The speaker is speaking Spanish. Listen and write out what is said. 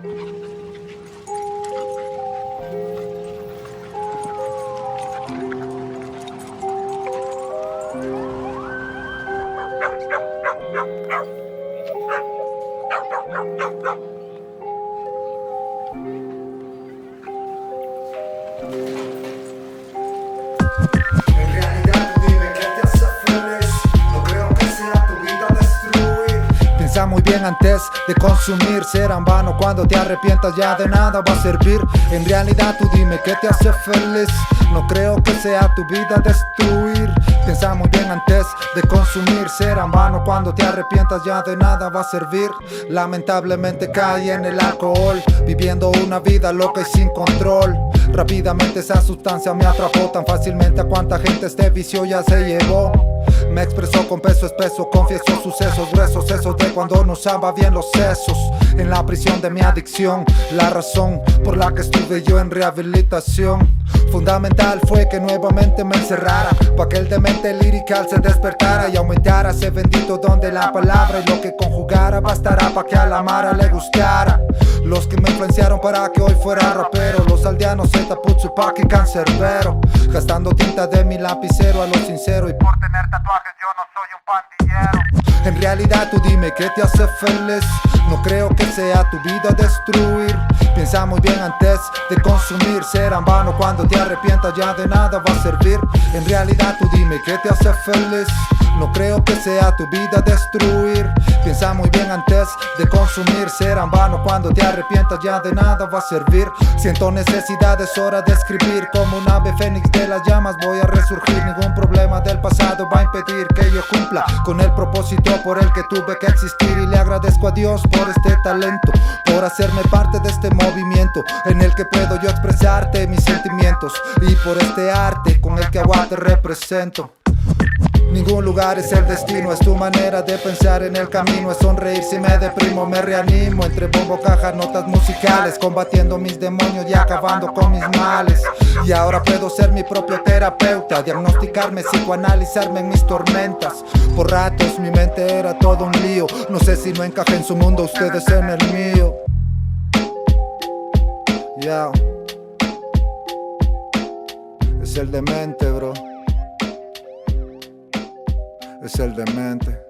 En realidad tú dime qué te hace feliz. No creo que sea tu vida destruir. Piensa muy bien antes de consumir. Será en vano cuando te arrepientas, ya de nada va a servir. En realidad tú dime qué te hace feliz. No creo que sea tu vida destruir. Piensa muy bien antes de consumir. Será en vano cuando te arrepientas, ya de nada va a servir. Lamentablemente caí en el alcohol, viviendo una vida loca y sin control. Rápidamente esa sustancia me atrapó tan fácilmente. A cuánta gente este vicio ya se llevó. Me expresó con peso espeso, confieso sucesos gruesos, esos de cuando no usaba bien los sesos. En la prisión de mi adicción, la razón por la que estuve yo en rehabilitación. Fundamental fue que nuevamente me encerrara, pa' que el demente lirical se despertara y aumentara ese bendito don de la palabra. Y lo que conjugara bastará pa' que a la Mara le gustara. Los que me influenciaron para que hoy fuera rapero, los aldeanos Zetaputzupac y Cancerbero, gastando tinta de mi lapicero a lo sincero. Y por tener tatuajes yo no soy un pandillero. En realidad tú dime qué te hace feliz. No creo que sea tu vida destruir. Piensa muy bien antes de consumir. Será en vano cuando te arrepientas, ya de nada va a servir. En realidad tú dime qué te hace feliz. No creo que sea tu vida destruir. Piensa muy bien antes de consumir. Será en vano cuando te arrepientas, ya de nada va a servir. Siento necesidad, es hora de escribir. Como un ave fénix de las llamas voy a resurgir. Ningún problema del pasado va a impedir que yo cumpla con el propósito por el que tuve que existir. Y le agradezco a Dios por este talento, por hacerme parte de este movimiento en el que puedo yo expresarte mis sentimientos. Y por este arte con el que agua te represento. Ningún lugar es el destino, es tu manera de pensar en el camino. Es sonreír si me deprimo, me reanimo. Entre bombo, caja, notas musicales, combatiendo mis demonios y acabando con mis males. Y ahora puedo ser mi propio terapeuta, diagnosticarme, psicoanalizarme en mis tormentas. Por ratos mi mente era todo un lío. No sé si no encajé en su mundo, ustedes en el mío. Yeah. Es el demente, bro. Es el demente.